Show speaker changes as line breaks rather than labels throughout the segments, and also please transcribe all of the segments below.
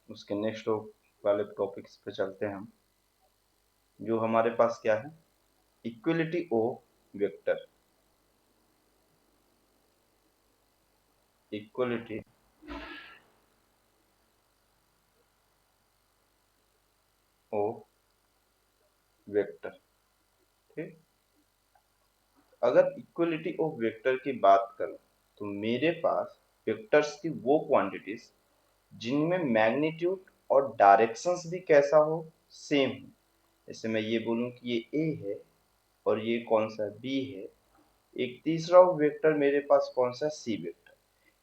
उसके नेक्स्ट वाले टॉपिक्स पे चलते हैं हम। जो हमारे पास क्या है, equality of vector. Equality of vector. ठीक, अगर इक्वलिटी ऑफ वेक्टर की बात करें तो मेरे पास वेक्टर्स की वो क्वांटिटीज जिनमें मैग्नीट्यूड और डायरेक्शंस भी कैसा हो, सेम हो। जैसे मैं ये बोलूं कि ये ए है और ये कौन सा बी है। एक तीसरा वेक्टर मेरे पास कौन सा, सी वेक्टर।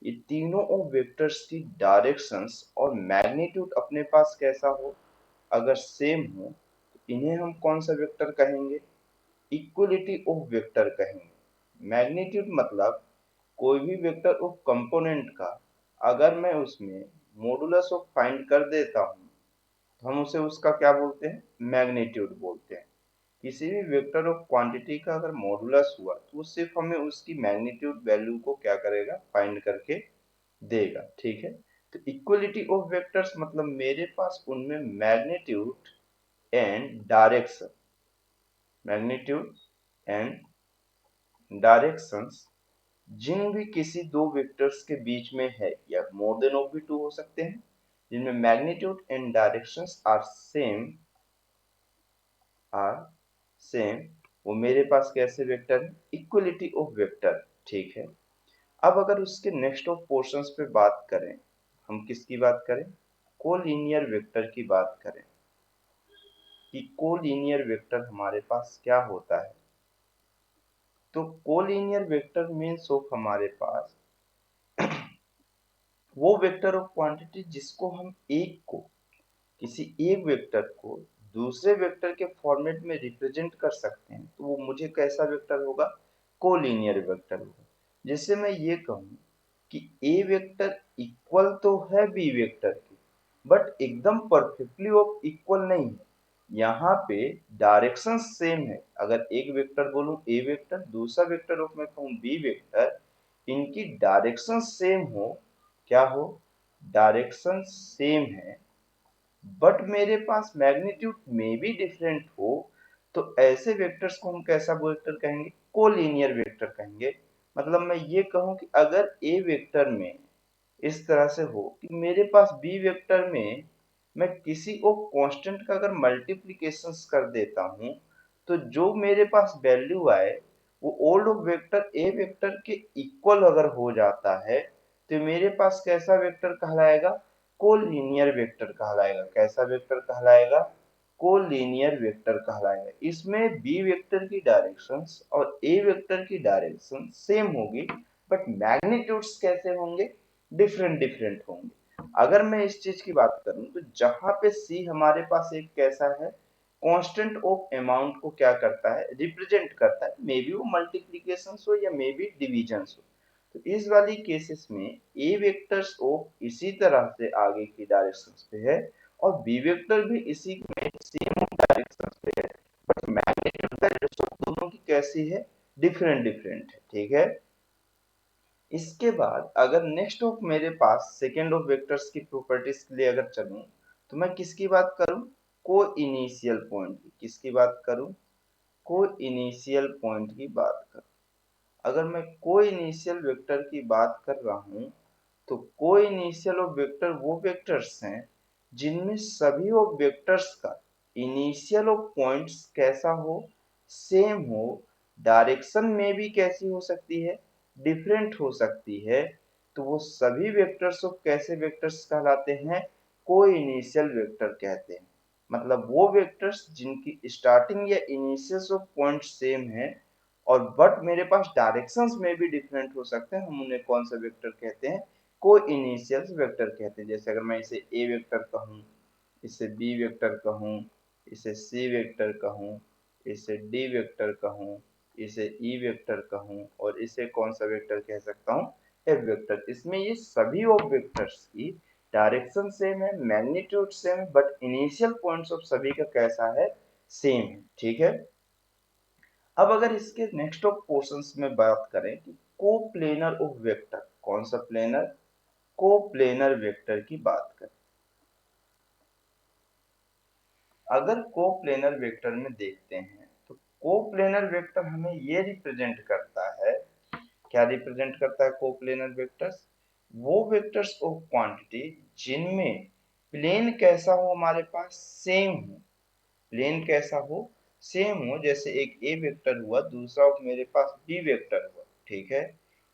ये तीनों वेक्टर्स की डायरेक्शंस और मैग्नीट्यूड अपने पास कैसा हो, अगर सेम हो तो इन्हें हम कौन सा वेक्टर कहेंगे, इक्वलिटी ऑफ वेक्टर कहेंगे। मैग्नीट्यूड मतलब कोई भी वेक्टर ऑफ कंपोनेंट का अगर मैं उसमें मॉडुलस ऑफ फाइंड कर देता हूँ तो हम उसे उसका क्या बोलते हैं, मैग्नीट्यूड बोलते हैं। किसी भी वेक्टर ऑफ क्वांटिटी का अगर मॉडुलस हुआ तो वो सिर्फ हमें उसकी मैग्नीट्यूड वैल्यू को क्या करेगा, फाइंड करके देगा। ठीक है, तो इक्वलिटी ऑफ वेक्टर्स मतलब मेरे पास उनमें magnitude and direction, magnitude and directions जिन भी किसी दो वेक्टर्स के बीच में है, या मोर देन ऑफ भी टू हो सकते हैं, जिनमें magnitude and directions are same, वो मेरे पास कैसे वेक्टर है, इक्वलिटी ऑफ वेक्टर। ठीक है, अब अगर उसके नेक्स्ट ऑफ पोर्शंस पे बात करें, हम किसकी बात करें, कोलिनियर वेक्टर की बात करें कि कोलिनियर वेक्टर हमारे पास क्या होता है। तो कोलिनियर वेक्टर मीन्स ऑफ हमारे पास वो वेक्टर ऑफ क्वांटिटी जिसको हम एक को, किसी एक वेक्टर को दूसरे वेक्टर के फॉर्मेट में रिप्रेजेंट कर सकते हैं, तो वो मुझे कैसा वेक्टर होगा, कोलिनियर वेक्टर होगा। जैसे मैं ये कहूँ कि ए वेक्टर इक्वल तो है बी वेक्टर की, बट एकदम परफेक्टली वो इक्वल नहीं है। यहाँ पे डायरेक्शन सेम है। अगर एक वेक्टर बोलूं ए वेक्टर, दूसरा वेक्टर ऑफ मैं कहूँ बी वेक्टर, इनकी डायरेक्शन सेम हो, क्या हो, डायरेक्शन सेम है, बट मेरे पास मैग्नीट्यूड में भी डिफरेंट हो, तो ऐसे वेक्टर्स को हम कैसा वेक्टर कहेंगे, कोलिनियर वेक्टर कहेंगे। मतलब मैं ये कहूं कि अगर ए वेक्टर में इस तरह से हो कि मेरे पास बी वेक्टर में मैं किसी को कांस्टेंट का अगर मल्टीप्लिकेशंस कर देता हूं, तो जो मेरे पास वैल्यू आए वो ओल्ड वेक्टर ए वेक्टर के इक्वल अगर हो जाता है, तो मेरे पास कैसा वेक्टर कहलाएगा, कोलिनियर वेक्टर कहलाएगा। कैसा वेक्टर कहलाएगा, कोलिनियर वेक्टर कहलाएगा। इसमें बी वेक्टर की डायरेक्शंस और ए वेक्टर की डायरेक्शन सेम होगी, बट मैग्नीट्यूड्स कैसे होंगे, डिफरेंट डिफरेंट होंगे। अगर मैं इस चीज की बात करूं तो जहां पे सी हमारे पास एक कैसा है, कांस्टेंट ऑफ अमाउंट को क्या करता है, रिप्रेजेंट करता है, मे बी वो मल्टीप्लीकेशन हो या मे बी डिवीजन हो। तो इस वाली केसेस में ए वेक्टर्स ऑफ इसी तरह से आगे की डायरेक्शंस पे है और बी वेक्टर भी इसी में सेम डायरेक्शंस पे है, बट मैग्नीट्यूड डायरेक्शन दोनों की कैसी है, डिफरेंट डिफरेंट है। ठीक है, इसके बाद अगर नेक्स्ट ऑफ मेरे पास सेकेंड ऑफ वेक्टर्स की प्रॉपर्टीज के लिए अगर चलूं, तो मैं किसकी बात करूं, को इनिशियल पॉइंट की। किसकी बात करूं, को इनिशियल पॉइंट की बात करूं। अगर मैं को इनिशियल वेक्टर की बात कर रहा हूं, तो को इनिशियल ऑफ वेक्टर वो वेक्टर्स हैं जिनमें सभी ऑफ वेक्टर्स का इनिशियल ऑफ पॉइंट्स कैसा हो, सेम हो, डायरेक्शन में भी कैसी हो सकती है, डिफरेंट हो सकती है। तो वो सभी वेक्टर्स ऑफ कैसे वेक्टर्स कहलाते हैं, को इनिशियल वेक्टर कहते हैं। मतलब वो वेक्टर्स जिनकी स्टार्टिंग या इनिशियल ऑफ पॉइंट सेम है और बट मेरे पास डायरेक्शंस में भी डिफरेंट हो सकते हैं, हम उन्हें कौन सा वेक्टर कहते हैं, को इनिशियल वेक्टर कहते हैं। जैसे अगर मैं इसे ए वेक्टर कहूँ, इसे बी वेक्टर कहूँ, इसे सी वेक्टर कहूँ, इसे डी वेक्टर कहूँ, इसे ई वेक्टर कहूँ और इसे कौन सा वेक्टर कह सकता हूँ, एफ वेक्टर। इसमें ये सभी ऑफ वेक्टर्स की डायरेक्शन सेम है, मैग्नीट्यूड सेम है, बट इनिशियल पॉइंट्स ऑफ सभी का कैसा है, सेम है। ठीक है, अब अगर इसके नेक्स्ट ऑफ पोर्शंस में बात करें कि कोप्लेनर ऑफ वेक्टर, कौन सा प्लेनर, कोप्लेनर वेक्टर की बात करें, अगर कोप्लेनर वेक्टर में देखते हैं तो कोप्लेनर वेक्टर हमें ये रिप्रेजेंट करता है, क्या रिप्रेजेंट करता है कोप्लेनर वेक्टर्स, वो वेक्टर्स ऑफ क्वांटिटी जिनमें प्लेन कैसा हो हमारे पास सेम हो, प्लेन कैसा हो सेम हो, जैसे एक ए वेक्टर हुआ, दूसरा मेरे पास बी वेक्टर हुआ, ठीक है।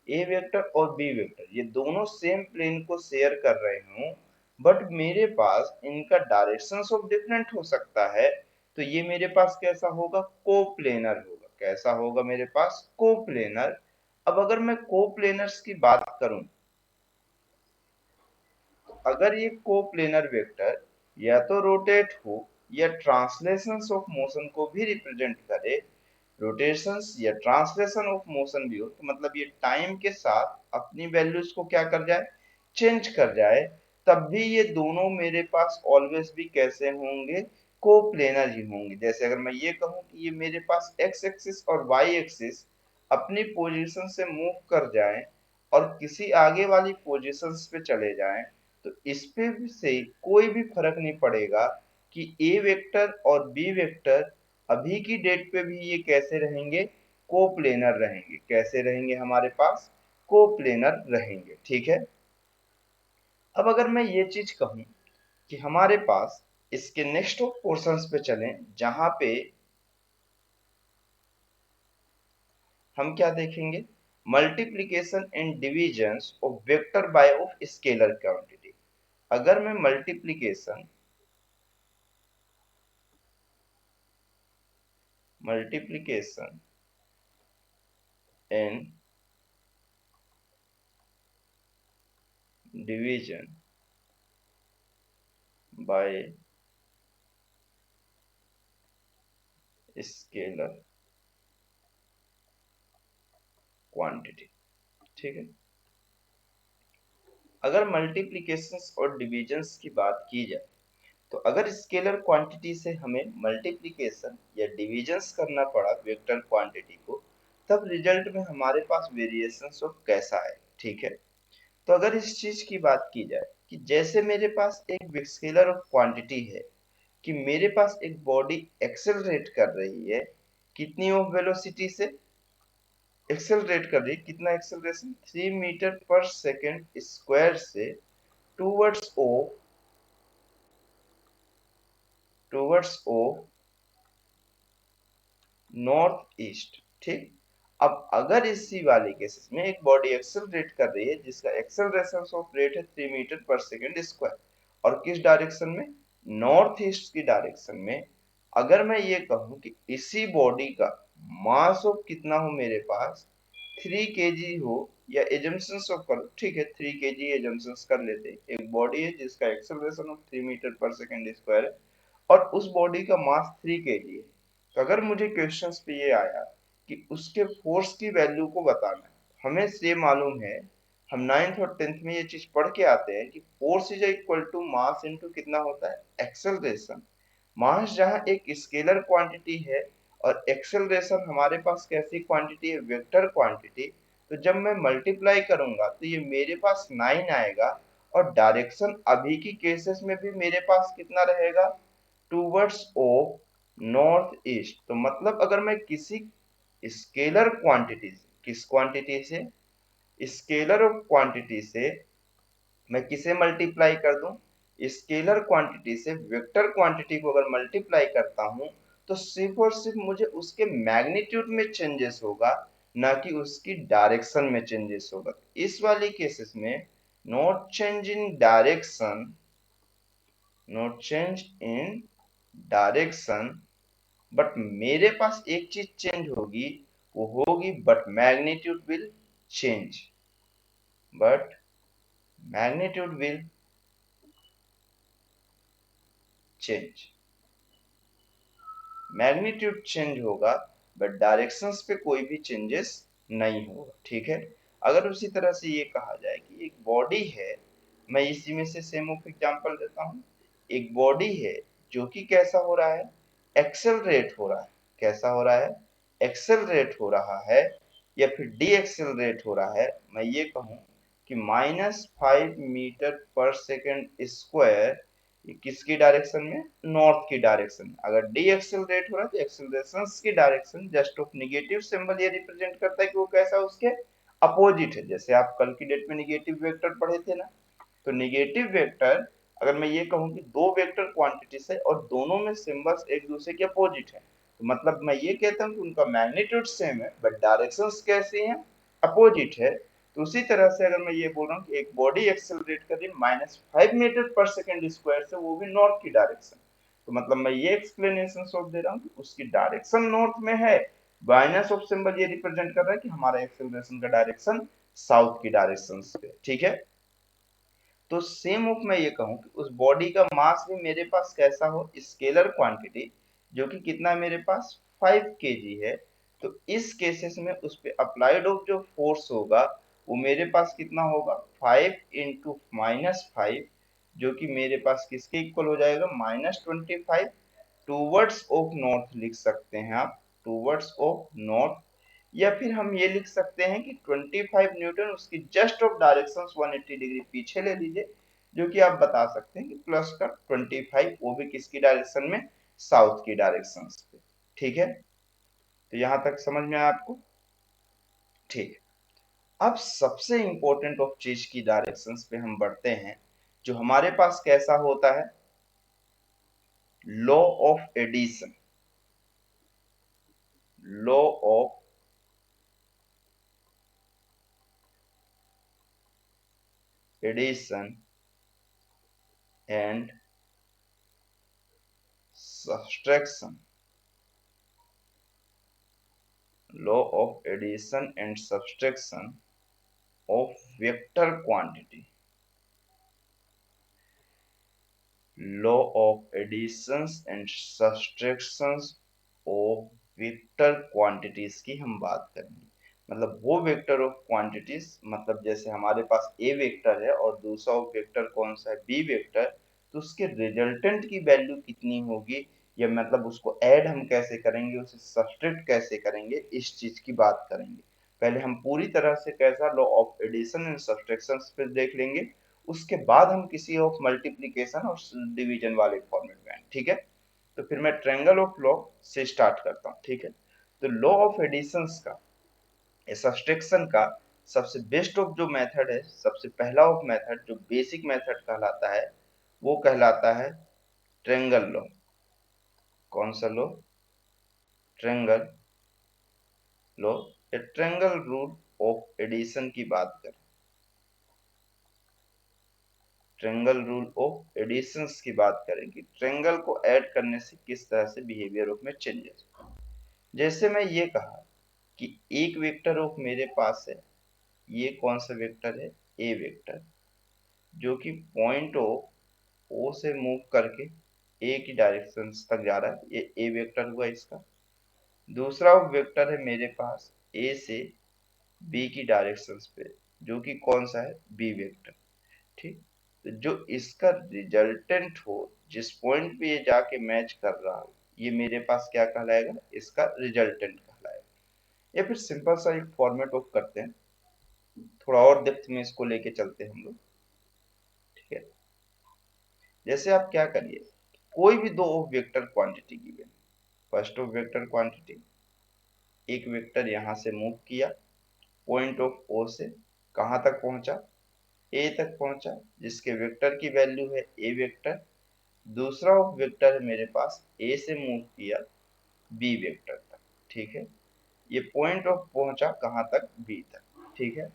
ए वेक्टर और बी वेक्टर ये दोनों सेम प्लेन को शेयर कर रहे हों, बट मेरे पास इनका डायरेक्शंस ऑफ डिफरेंट हो सकता है, तो ये मेरे पास कैसा होगा, कोप्लेनर होगा, कैसा होगा मेरे पास, कोप्लेनर। अब अगर मैं कोप्लेनर्स की बात करूं, अगर ये कोप्लेनर वेक्टर या तो रोटेट हो या ट्रांसलेशंस ऑफ मोशन को भी रिप्रेजेंट करे, रोटेशंस या ट्रांसलेशन ऑफ मोशन भी हो, तो मतलब ये टाइम के साथ अपनी वैल्यूज को क्या कर जाए, चेंज कर जाए, तब भी ये दोनों मेरे पास ऑलवेज भी कैसे होंगे, कोप्लेनर ही होंगे। जैसे अगर मैं ये कहूं कि ये मेरे पास एक्स एक्सिस और वाई एक्सिस अपनी पोजीशन से मूव कर जाएं और किसी आगे वाली पोजीशंस पे चले जाएं, तो इस पे से कोई भी फर्क नहीं पड़ेगा कि ए वेक्टर और बी वेक्टर अभी की डेट पे भी ये कैसे रहेंगे, कोप्लेनर रहेंगे, कैसे रहेंगे हमारे पास, कोप्लेनर रहेंगे, ठीक है। अब अगर मैं ये चीज कहूं कि हमारे पास इसके नेक्स्ट पोर्शंस पे चलें, जहां पे हम क्या देखेंगे, multiplication and divisions of vector by of scalar quantity. अगर मैं multiplication and division bye scalar quantity, ठीक है। अगर मल्टीप्लीकेशंस और डिविजन्स की बात की जाए, तो अगर स्केलर क्वांटिटी से हमें मल्टीप्लीकेशन या डिविजन्स करना पड़ा वेक्टर क्वांटिटी को, तब रिजल्ट में हमारे पास वेरिएशंस ऑफ कैसा है, ठीक है। तो अगर इस चीज की बात की जाए कि जैसे मेरे पास एक स्केलर ऑफ क्वांटिटी है, कि मेरे पास एक बॉडी एक्सेलरेट कर रही है, कितनी ऑफ वेलोसिटी से, एक्सेलरेट कर रही है, कितना एक्सेलरेशन, 3 मीटर पर सेकेंड स्क्वायर से टूवर्ड्स ओ, टूवर्ड्स ओ नॉर्थ ईस्ट, ठीक। अब अगर इसी वाले केसेस में एक बॉडी एक्सेलरेट कर रही है जिसका एक्सेलरेशन ऑफ रेट है 3 मीटर पर सेकेंड स्क्वायर, और किस डायरेक्शन में, नॉर्थ ईस्ट की डायरेक्शन में, अगर मैं ये कहूं कि इसी बॉडी का मास ऑफ कितना हो मेरे पास, 3 kg हो, या एजम्पशंस ऑफ कर, ठीक है, 3 kg एजम्पशंस कर लेते हैं, एक बॉडी है जिसका एक्सेलरेशन ऑफ 3 मीटर पर सेकेंड स्क्वायर है और उस बॉडी का मास 3 kg है, तो अगर मुझे क्वेश्चंस पे ये आया कि उसके फोर्स की वैल्यू को बताना है, हमें से मालूम है, हम 9th और 10th में ये चीज पढ़ के आते हैं कि force is equal to mass into कितना होता है, एक्सेलरेशन। मास जहां एक स्केलर क्वांटिटी है और एक्सेलरेशन हमारे पास कैसी क्वांटिटी है, वेक्टर क्वांटिटी, तो जब मैं मल्टीप्लाई करूंगा तो ये मेरे पास 9 आएगा, और डायरेक्शन अभी की केसेस में भी मेरे पास कितना रहेगा, टूवर्ड्स ओ नॉर्थ ईस्ट। तो मतलब अगर मैं किसी स्केलर क्वांटिटी से, किस क्वांटिटी से, स्केलर ऑफ क्वांटिटी से मैं किसे मल्टीप्लाई कर दूं, स्केलर क्वांटिटी से वेक्टर क्वांटिटी को अगर मल्टीप्लाई करता हूं, तो सिर्फ और सिर्फ मुझे उसके मैग्नीट्यूड में चेंजेस होगा, ना कि उसकी डायरेक्शन में चेंजेस होगा। इस वाली केसेस में not change in direction, not change in direction, but मेरे पास एक चीज चेंज होगी, वो होगी but magnitude will change, but magnitude will change, magnitude change होगा, बट डायरेक्शंस पे कोई भी चेंजेस नहीं होगा, ठीक है। अगर उसी तरह से ये कहा जाए कि एक बॉडी है, मैं इसी में से सेम ऑफ एग्जांपल देता हूं, एक बॉडी है जो कि कैसा हो रहा है, एक्सेलरेट हो रहा है, कैसा हो रहा है, एक्सेलरेट हो रहा है, या फिर डी एक्सेलरेट हो रहा है, मैं ये कहूं कि -5 मीटर पर सेकेंड स्क्वायर ये किसकी डायरेक्शन में, नॉर्थ की डायरेक्शन में। अगर डी एक्सेलरेट हो रहा है तो एक्सेलरेशन की direction just of negative symbol ये रिप्रेजेंट करता है कि वो कैसा है, उसके अपोजिट है। जैसे आप कल की डेट में निगेटिव वेक्टर पढ़े थे ना, तो निगेटिव वेक्टर, अगर मैं ये कहूं कि दो वेक्टर क्वांटिटीज है और दोनों में सिंबल्स एक दूसरे के अपोजिट है, तो मतलब मैं ये कहता हूं कि उनका मैग्नीट्यूड सेम है बट डायरेक्शंस कैसी हैं, अपोजिट है। तो उसी तरह से अगर मैं ये बोल रहा हूँ कि एक बॉडी एक्सेलरेट कर रही है -5 मीटर पर सेकेंड स्क्वायर से, वो भी नॉर्थ की डायरेक्शन, तो मतलब मैं ये एक्सप्लेनेशन सॉल्व दे रहा हूँ कि उसकी डायरेक्शन नॉर्थ में है, माइनस ऑफ सिंबल ये रिप्रेजेंट कर रहा है कि हमारा एक्सेलरेशन का डायरेक्शन साउथ की डायरेक्शन पे, ठीक है। तो सेम ऑफ मैं ये कहूँ कि उस बॉडी का मास भी मेरे पास कैसा हो, स्केलर क्वांटिटी, जो कि कितना है मेरे पास 5 kg है, तो इस केसेस में उस पे अप्लाइड ऑफ जो फोर्स होगा वो मेरे पास कितना होगा, 5 × -5, जो कि मेरे पास किसके इक्वल हो जाएगा, -25। टूवर्ड्स ऑफ नॉर्थ लिख सकते हैं आप, टूवर्ड्स ऑफ नॉर्थ। या फिर हम ये लिख सकते हैं कि 25 न्यूटन उसकी जस्ट ऑफ डायरेक्शन 180 डिग्री पीछे ले लीजिए, जो कि आप बता सकते हैं कि प्लस का 25, वो भी किसकी डायरेक्शन में, साउथ की डायरेक्शन पे, ठीक है। तो यहां तक समझ में आया आपको, ठीक। अब सबसे इंपॉर्टेंट ऑफ चीज की डायरेक्शंस पे हम बढ़ते हैं, जो हमारे पास कैसा होता है, law of addition, law of addition and subtraction, law of addition and subtraction of vector quantity, law of additions and subtractions of vector quantities की हम बात करेंगे। मतलब वो वेक्टर ऑफ क्वांटिटीज, मतलब जैसे हमारे पास ए वेक्टर है और दूसरा वेक्टर कौन सा है, बी वेक्टर, तो उसके रिजल्टेंट की वैल्यू कितनी होगी, या मतलब उसको ऐड हम कैसे करेंगे, उसे सब्ट्रैक्ट कैसे करेंगे, इस चीज की बात करेंगे। पहले हम पूरी तरह से कैसा law of addition and subtraction पे देख लेंगे, उसके बाद हम किसी ऑफ मल्टीप्लीकेशन और डिवीजन वाले फॉर्मेट में आए, ठीक है। तो फिर मैं ट्रायंगल ऑफ लॉ से स्टार्ट करता हूँ, ठीक है। तो लॉ ऑफ एडिशंस का, सब्ट्रैक्शन का सबसे बेस्ट ऑफ जो मेथड है, सबसे पहला ऑफ मेथड जो बेसिक मेथड कहलाता है, वो कहलाता है ट्रायंगल लॉ। कौन सा लॉ, ट्रायंगल लॉ, या ट्रायंगल रूल ऑफ एडिशन की बात करें, ट्रायंगल रूल ऑफ एडिशंस की बात करें कि ट्रायंगल को ऐड करने से किस तरह से बिहेवियर ऑफ में चेंजेस। जैसे मैं ये कहा कि एक वेक्टर ऑफ मेरे पास है, ये कौन सा वेक्टर है, ए वेक्टर, जो कि पॉइंट ऑफ ओ से मूव करके ए की डायरेक्शन तक जा रहा है, ये ए वेक्टर हुआ इसका। दूसरा वेक्टर है मेरे पास ए से बी की डायरेक्शन पे, जो कि कौन सा है, बी वेक्टर, ठीक। तो जो इसका रिजल्टेंट हो, जिस पॉइंट पे ये जाके मैच कर रहा हो, ये मेरे पास क्या कहलाएगा, इसका रिजल्टेंट कहलाएगा। या फिर सिंपल सा एक फॉर्मेट ऑफ करते हैं, थोड़ा और डेप्थ में इसको लेके चलते हैं हम लोग, ठीक है। जैसे आप क्या करिए, कोई भी दो vector quantity given, first of vector quantity, एक वेक्टर यहां से मूव किया पॉइंट ऑफ ओ से, कहां तक पहुंचा, ए तक पहुंचा, जिसके वेक्टर की वैल्यू है ए वेक्टर। दूसरा वेक्टर है मेरे पास ए से मूव किया बी वेक्टर तक, ठीक है। ये पॉइंट ऑफ पहुंचा कहां तक, बी तक, ठीक है।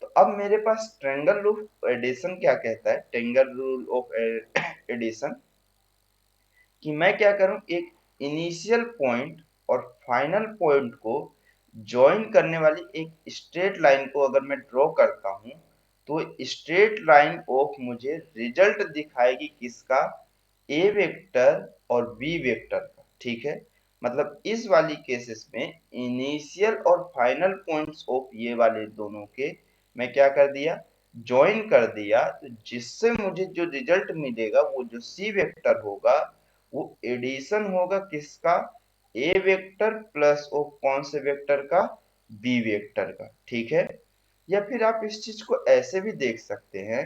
तो अब मेरे पास ट्रायंगल रूल ऑफ एडिशन क्या कहता है, ट्रायंगल रूल ऑफ एडिशन, कि मैं क्या करूं, एक इनिशियल पॉइंट और फाइनल पॉइंट को ज्वाइन करने वाली एक स्ट्रेट लाइन को अगर मैं ड्रॉ करता हूं, तो स्ट्रेट लाइन ऑफ मुझे रिजल्ट दिखाएगी किसका, ए वेक्टर और बी वेक्टर का, ठीक है। मतलब इस वाली केसेस में इनिशियल और फाइनल पॉइंट्स ऑफ ये वाले दोनों के मैं क्या कर दिया, ज्वाइन कर दिया, तो जिससे मुझे जो रिजल्ट मिलेगा वो जो सी वेक्टर होगा, वो एडिशन होगा किसका, ए वेक्टर प्लस ऑफ कौन से वेक्टर का, बी वेक्टर का, ठीक है। या फिर आप इस चीज को ऐसे भी देख सकते हैं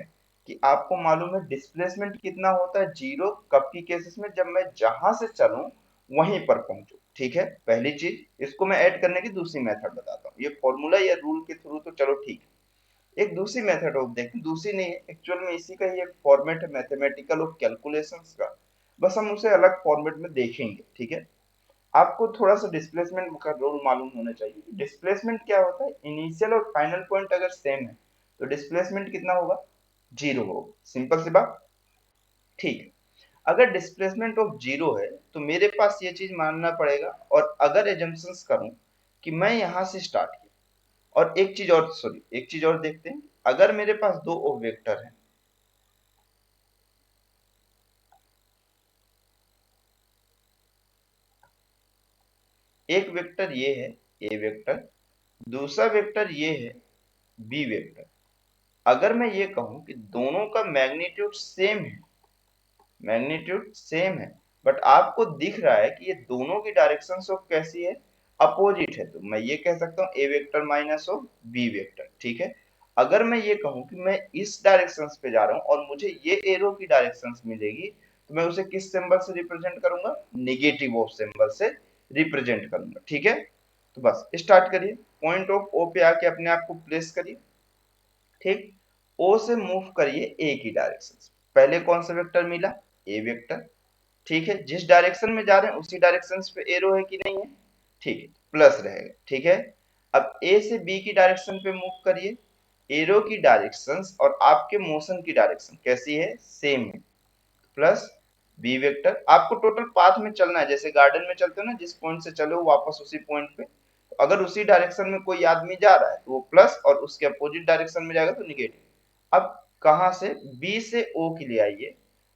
कि आपको मालूम है डिस्प्लेसमेंट कितना होता है, जीरो कब की केसेस में, जब मैं जहां से चलूं वहीं पर पहुंचूं। ठीक है, पहली चीज। इसको मैं ऐड करने की दूसरी मेथड बताता हूँ। ये फॉर्मूला या रूल के थ्रू तो चलो ठीक है, एक दूसरी मेथड ऑफ देखते, दूसरी नहीं है एक्चुअल में, इसी का ही एक फॉर्मेट है मैथमेटिकल ऑफ कैलकुलेशंस का, बस हम उसे अलग फॉर्मेट में देखेंगे। ठीक है, आपको थोड़ा सा डिस्प्लेसमेंट का रूल मालूम होना चाहिए। डिस्प्लेसमेंट क्या होता है, इनिशियल और फाइनल पॉइंट अगर सेम है तो डिस्प्लेसमेंट कितना होगा, जीरो होगा। सिंपल सी बात। ठीक है, अगर डिस्प्लेसमेंट ऑफ जीरो है तो मेरे पास ये चीज मानना पड़ेगा, और अगर एजम्पशंस करूं कि मैं यहां से स्टार्ट किया, और एक चीज और, सॉरी एक चीज और देखते हैं, अगर मेरे पास दो ओ वेक्टर हैं, एक वेक्टर ये है ए वेक्टर, दूसरा वेक्टर ये है बी वेक्टर, अगर मैं ये कहूं कि दोनों का मैग्नीट्यूड सेम है, मैग्नीट्यूड सेम है, बट आपको दिख रहा है कि ये दोनों की डायरेक्शन ऑफ कैसी है, अपोजिट है, तो मैं ये कह सकता हूँ A vector minus of B vector. ठीक है, अगर मैं ये कहूँ कि मैं इस डायरेक्शन पे जा रहा हूँ और मुझे ये एरो की डायरेक्शन मिलेगी, तो मैं उसे किस सिंबल से रिप्रेजेंट करूंगा, नेगेटिव ऑफ सिंबल से रिप्रेजेंट करूंगा। ठीक है, तो बस स्टार्ट करिए, पॉइंट ऑफ ओ पे आके अपने आप को प्लेस करिए। ठीक, ओ से मूव करिए ए की डायरेक्शन। पहले कौन सा वेक्टर मिला, ए वेक्टर। ठीक है, जिस डायरेक्शन में जा रहे हैं उसी डायरेक्शन पे एरो है कि नहीं है, ठीक है, प्लस रहेगा। ठीक है, अब ए से बी की डायरेक्शन पे मूव करिए, एरो की डायरेक्शन और आपके मोशन की डायरेक्शन कैसी है, सेम है, प्लस बी वेक्टर। आपको टोटल पाथ में चलना है, जैसे गार्डन में चलते हो ना, जिस पॉइंट से चलो वापस उसी पॉइंट पे, तो अगर उसी डायरेक्शन में कोई आदमी जा रहा है तो वो प्लस, और उसके अपोजिट डायरेक्शन में जाएगा तो निगेटिव। अब कहां से, बी से ओ के लिए आइए,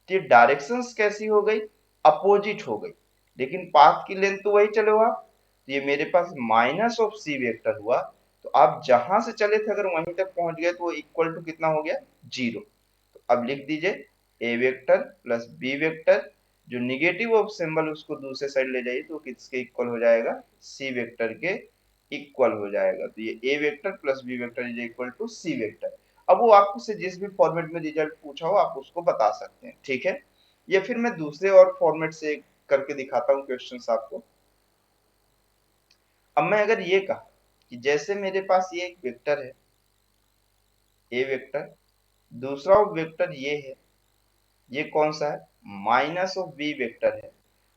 तो ये डायरेक्शंस कैसी हो गई, अपोजिट हो गई, लेकिन पाथ की लेंथ तो वही चले हो आप, तो ये मेरे पास माइनस ऑफ सी वेक्टर हुआ, तो आप जहां से चले थे अगर वहीं तक पहुंच गए तो वो इक्वल टू कितना हो गया, जीरो। तो अब लिख दीजिए ए वेक्टर प्लस बी वेक्टर, जो निगेटिव ऑफ सिंबल उसको दूसरे साइड ले जाइए तो किसके इक्वल हो जाएगा, सी वेक्टर के इक्वल हो जाएगा। तो ये A vector plus B vector is equal to C vector. अब वो आपको से जिस भी फॉर्मेट में रिजल्ट पूछा हो आप उसको बता सकते हैं। ठीक है, या फिर मैं दूसरे और फॉर्मेट से करके दिखाता हूँ क्वेश्चंस आपको। अब मैं अगर ये कहा कि जैसे मेरे पास ये एक वेक्टर है ए वेक्टर, दूसरा वेक्टर ये है, ये कौन सा है, माइनस ऑफ बी वेक्टर है,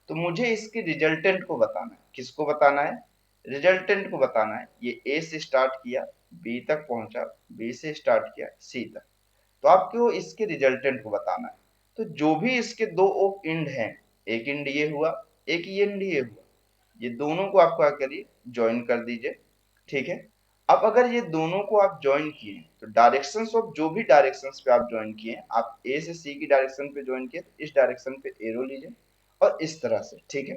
तो मुझे इसके रिजल्टेंट को बताना है। किसको बताना है, रिजल्टेंट को बताना है। ये ए से स्टार्ट किया, बी तक पहुंचा, बी से स्टार्ट किया सी तक, तो आपको इसके रिजल्टेंट को बताना है। तो जो भी इसके दो ऑफ इंड हैं, एक इंड ये हुआ, एक ये इंड ये हुआ, ये दोनों को आप क्या करिए, ज्वाइन कर दीजिए। ठीक है, अब अगर ये दोनों को आप ज्वाइन किए तो डायरेक्शंस ऑफ जो भी डायरेक्शंस पे आप ज्वाइन किए, आप ए से सी की डायरेक्शन पे ज्वाइन किए तो इस डायरेक्शन पे एरो लीजिए और इस तरह से। ठीक है,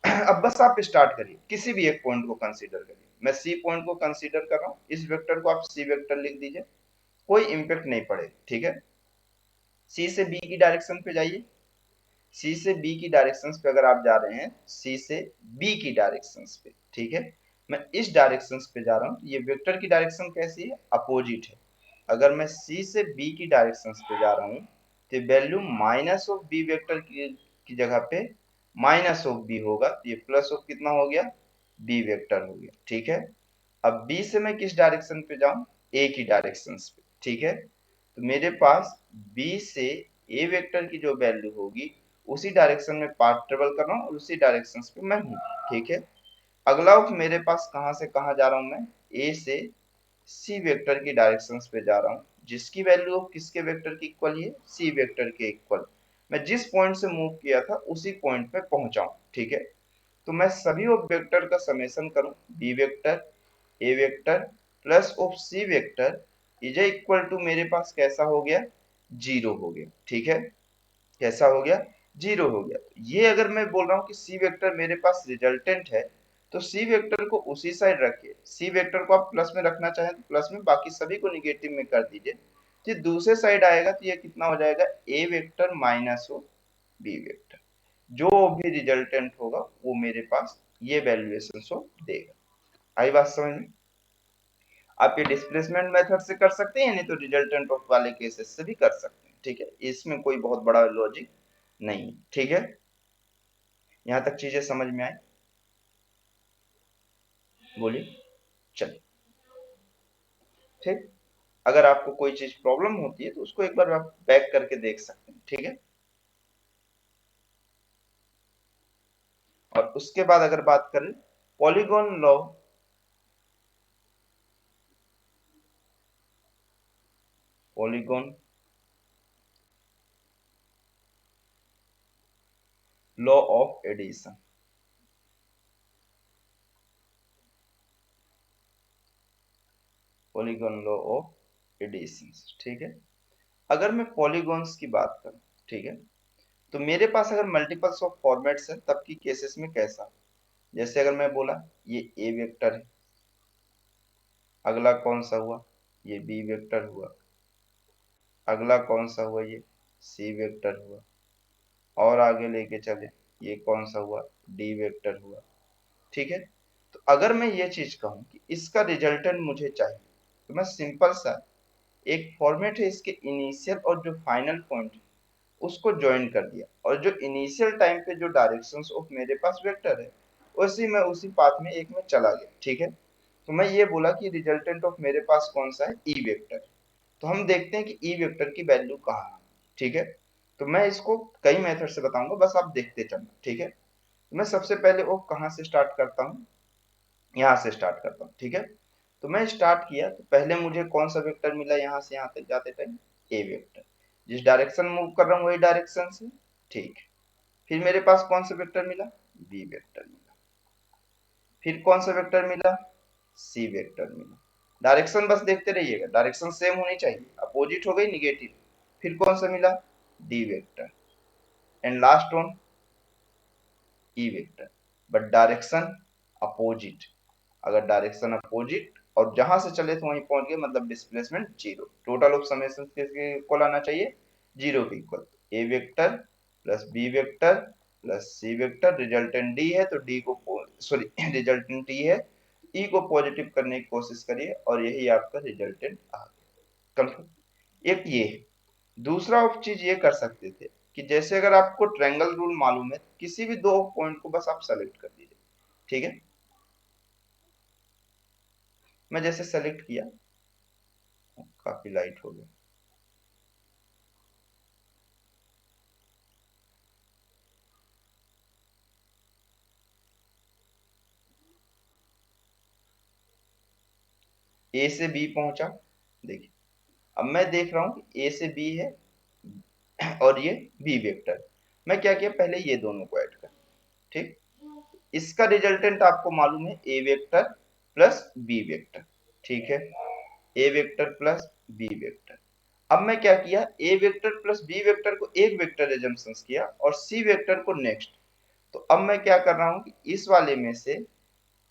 अब बस आप स्टार्ट करिए, किसी भी एक पॉइंट को कंसीडर करिए। मैं सी पॉइंट को कंसीडर कर रहा हूँ, इस वेक्टर को आप सी वेक्टर लिख दीजिए, कोई इंपैक्ट नहीं पड़ेगा। ठीक है, सी से बी की डायरेक्शन पे जाइए, सी से बी की डायरेक्शन पे अगर आप जा रहे हैं, सी से बी की डायरेक्शन पे, ठीक है, मैं इस डायरेक्शन पे जा रहा हूँ, ये वेक्टर की डायरेक्शन कैसी है, अपोजिट है। अगर मैं सी से बी की डायरेक्शन पे जा रहा हूँ तो value minus of B vector की जगह पे माइनस ऑफ बी होगा, तो ये प्लस ऑफ कितना हो गया, बी वेक्टर हो गया। ठीक है, अब बी से मैं किस डायरेक्शन पे जाऊं, ए की डायरेक्शन पे। ठीक है, तो मेरे पास बी से ए वेक्टर की जो वैल्यू होगी उसी डायरेक्शन में पाथ ट्रेवल कर रहा हूँ और उसी डायरेक्शन पे मैं हूँ। ठीक है, अगला मेरे पास कहां से कहां जा रहा हूं, मैं ए से सी वेक्टर की डायरेक्शन पे जा रहा हूँ, जिसकी वैल्यू किसके वेक्टर की इक्वल है, सी वेक्टर के इक्वल। मैं जिस पॉइंट से मूव किया था उसी पॉइंट पे पहुंचा हूं। ठीक है, तो मैं सभी वेक्टर का समेशन करूं, B vector A vector plus of C vector is equal to मेरे पास कैसा हो गया, जीरो हो गया। ठीक है, कैसा हो गया, जीरो हो गया। ये अगर मैं बोल रहा हूँ कि सी वेक्टर मेरे पास रिजल्टेंट है, तो सी वेक्टर को उसी साइड रखिए, सी वेक्टर को आप प्लस में रखना चाहें तो प्लस में, बाकी सभी को निगेटिव में कर दीजिए, तो दूसरे साइड आएगा तो ये कितना हो जाएगा, A vector minus of B vector. जो भी रिजल्टेंट होगा वो मेरे पास ये वैल्यूएशन शो देगा। आई बात समझ में। आप ये डिस्प्लेसमेंट मेथड से कर सकते हैं, नहीं तो रिजल्टेंट ऑफ वाले केसेस से भी कर सकते हैं, ठीक है। इसमें कोई बहुत बड़ा लॉजिक नहीं, ठीक है। यहाँ तक चीजें समझ में आए? बोलिए। चलिए, ठीक। अगर आपको कोई चीज प्रॉब्लम होती है तो उसको एक बार आप बैक करके देख सकते हैं, ठीक है। और उसके बाद अगर बात करें polygon law, polygon law of addition, polygon law of addition, ठीक है। अगर मैं पॉलीगॉन्स की बात करूं, ठीक है, तो मेरे पास अगर मल्टीपल्स ऑफ फॉर्मेट्स है तब की केसेस में कैसा, जैसे अगर मैं बोला ये ए वेक्टर है, अगला कौन सा हुआ, ये बी वेक्टर हुआ, अगला कौन सा हुआ, ये सी वेक्टर हुआ, और आगे लेके चले ये कौन सा हुआ, डी वेक्टर हुआ, ठीक है। तो अगर मैं ये चीज कहूं कि इसका रिजल्टेंट मुझे चाहिए, तो मैं सिंपल सा एक फॉर्मेट है इसके इनिशियल और जो फाइनल पॉइंट है उसको ज्वाइन कर दिया, और जो इनिशियल टाइम पे जो डायरेक्शंस ऑफ मेरे पास वेक्टर है उसी में उसी पाथ में एक में चला गया, ठीक है। तो मैं ये बोला कि रिजल्टेंट ऑफ मेरे पास कौन सा है, ई वेक्टर। तो हम देखते हैं कि ई वेक्टर की वैल्यू कहाँ है, ठीक है। तो मैं इसको कई मेथड से बताऊंगा, बस आप देखते चलना, ठीक है। तो मैं सबसे पहले वो कहाँ से स्टार्ट करता हूँ, यहाँ से स्टार्ट करता हूँ, ठीक है। तो मैं स्टार्ट किया तो पहले मुझे कौन सा वेक्टर मिला, यहाँ से यहाँ तक जाते टाइम ए वेक्टर, जिस डायरेक्शन मूव कर रहा हूँ वही डायरेक्शन से, ठीक। फिर मेरे पास कौन सा वेक्टर मिला, बी वेक्टर मिला। फिर कौन सा वेक्टर मिला, सी वेक्टर मिला। डायरेक्शन बस देखते रहिएगा, डायरेक्शन सेम होनी चाहिए, अपोजिट हो गई निगेटिव। फिर कौन सा मिला, D vector. And last one E vector, but direction opposite. अगर डायरेक्शन अपोजिट और जहां से चले तो वहीं पहुंच गए, मतलब displacement zero. Total of summation किसके इक्वल आना चाहिए, जीरो के equal. A vector plus B vector plus C vector, resultant D है तो डी को, सॉरी रिजल्टेंट ई है, ई को पॉजिटिव करने की कोशिश करिए और यही आपका रिजल्टेंट आ गया, कंफर्म। एक ये है। दूसरा आप चीज ये कर सकते थे कि जैसे अगर आपको ट्रायंगल रूल मालूम है, किसी भी दो पॉइंट को बस आप सेलेक्ट कर दीजिए, ठीक है। मैं जैसे सेलेक्ट किया, काफी लाइट हो गया, ए से बी पहुंचा। देखिए अब मैं देख रहा हूं कि ए से बी है और ये बी वेक्टर। मैं क्या किया, पहले ये दोनों को ऐड कर, ठीक। इसका रिजल्टेंट आपको मालूम है ए वेक्टर प्लस बी वेक्टर, ठीक है। ए वेक्टर प्लस बी वेक्टर। अब मैं क्या किया, ए वेक्टर प्लस बी वेक्टर को एक वेक्टर एजम्पशंस किया और सी वेक्टर को नेक्स्ट। तो अब मैं क्या कर रहा हूं कि इस वाले में से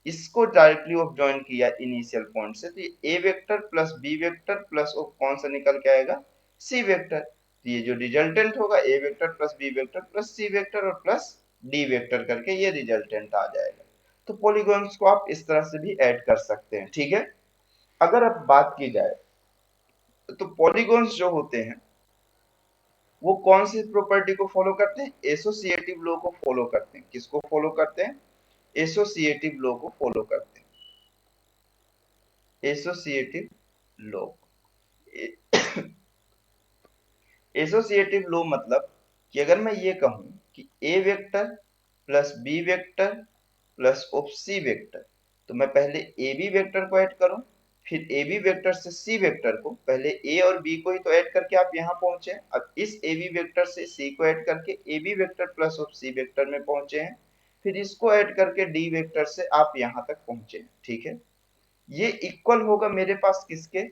इसको डायरेक्टली ऑफ ज्वाइन किया इनिशियल पॉइंट से, तो ये A vector plus B vector plus of कौन सा निकल के आएगा, सी वेक्टर। तो ये जो रिजल्टेंट होगा A vector plus B vector plus C vector और प्लस डी वेक्टर करके ये रिजल्टेंट आ जाएगा। तो पॉलीगॉन्स को आप इस तरह से भी ऐड कर सकते हैं, ठीक है। अगर अब बात की जाए तो पॉलीगॉन्स जो होते हैं वो कौन सी प्रॉपर्टी को फॉलो करते हैं, एसोसिएटिव लॉ को फॉलो करते हैं। किसको फॉलो करते हैं, एसोसिएटिव लॉ को फॉलो करते हैं, एसोसिएटिव लॉ। एसोसिएटिव लॉ मतलब कि अगर मैं ये कहूं कि A vector plus B vector plus of C vector, तो मैं पहले ए बी वेक्टर को ऐड करूं, फिर ए बी वेक्टर से सी वेक्टर को, पहले ए और बी को ही तो ऐड करके आप यहां पहुंचे, अब इस ए बी वेक्टर से सी को ऐड करके A B vector plus of C vector में पहुंचे हैं, फिर इसको ऐड करके डी वेक्टर से आप यहां तक पहुंचे, ठीक है। ये इक्वल होगा मेरे पास किसके,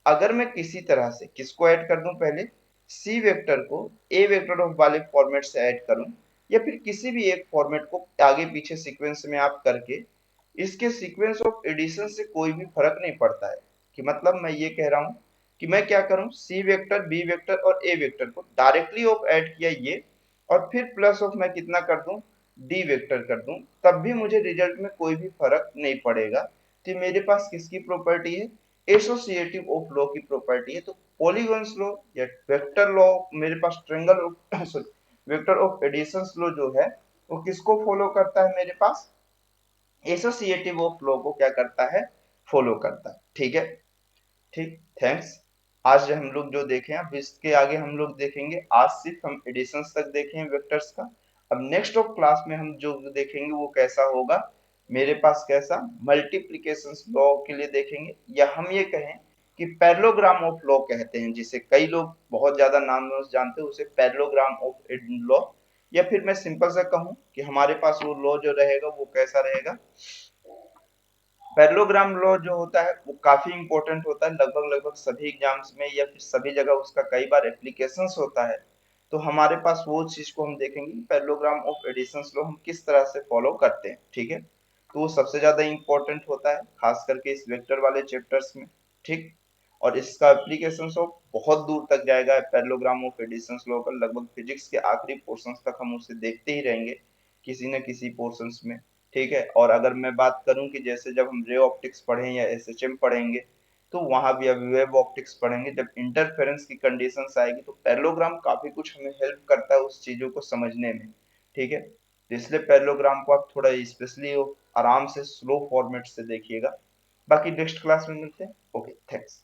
अगर मैं किसी तरह से किसको ऐड कर दूं, पहले सी वेक्टर को ए वेक्टर ऑफ वाले फॉर्मेट से ऐड करूं, या फिर किसी भी एक फॉर्मेट को आगे पीछे सीक्वेंस में आप करके, इसके सीक्वेंस ऑफ एडिशन से कोई भी फर्क नहीं पड़ता है। कि मतलब मैं ये कह रहा हूं कि मैं क्या करूं, सी वेक्टर बी वेक्टर और ए वेक्टर को डायरेक्टली ऑफ ऐड किया ये, और फिर प्लस ऑफ मैं कितना कर दूं, डी वेक्टर कर दूं, तब भी मुझे रिजल्ट में कोई भी फर्क नहीं पड़ेगा। तो मेरे पास किसकी प्रॉपर्टी है, एसोसिएटिव ऑफ लॉ की प्रॉपर्टी है। तो पॉलीगॉन्स लॉ या वेक्टर लॉ, मेरे पास triangle sorry vector of additions law जो है वो किसको फॉलो करता है, मेरे पास एसोसिएटिव ऑफ लॉ को क्या करता है, फॉलो करता है। ठीक है, ठीक, थैंक्स। आज हम लोग जो देखे हैं, अब इसके आगे हम लोग देखेंगे, आज सिर्फ हम एडिशंस तक देखे हैं वेक्टर्स का। अब नेक्स्ट ऑफ क्लास में हम जो देखेंगे वो कैसा होगा, मेरे पास कैसा मल्टीप्लिकेशन लॉ के लिए देखेंगे, या हम ये कहें कि पैरेललोग्राम ऑफ लॉ कहते हैं, जिसे कई लोग बहुत ज्यादा नाम में जानते हैं, उसे पैरेललोग्राम ऑफ लॉ, या फिर मैं सिंपल सा कहूं कि हमारे पास वो लॉ जो रहेगा वो कैसा रहेगा। पैरेललोग्राम लॉ जो होता है वो काफी इंपॉर्टेंट होता है, लगभग लगभग सभी एग्जाम्स में या फिर सभी जगह उसका कई बार एप्लीकेशंस होता है। तो हमारे पास वो चीज को हम देखेंगे कि पैरेललोग्राम ऑफ एडिशंस लॉ हम किस तरह से फॉलो करते हैं। ठीक है, तो वो सबसे ज्यादा इंपॉर्टेंट होता है, खास करके इस वेक्टर वाले चैप्टर्स में। ठीक, और इसका एप्लीकेशन ऑफ बहुत दूर तक जाएगा, पैरेललोग्राम ऑफ एडिशंस लॉ का लगभग फिजिक्स के आखिरी पोर्शंस तक हम उसे देखते ही रहेंगे, किसी न किसी पोर्शंस में। ठीक है, और अगर मैं बात करूं कि जैसे जब हम रे ऑप्टिक्स पढ़ें या एसएचएम पढ़ेंगे, तो वहां भी अभी वेव ऑप्टिक्स पढ़ेंगे, जब इंटरफेरेंस की कंडीशंस आएगी तो पैरेललोग्राम काफी कुछ हमें हेल्प करता है उस चीजों को समझने में। ठीक है, तो इसलिए पैरेललोग्राम को आप थोड़ा स्पेशली आराम से स्लो फॉर्मेट से देखिएगा। बाकी नेक्स्ट क्लास में मिलते हैं। Okay, thanks.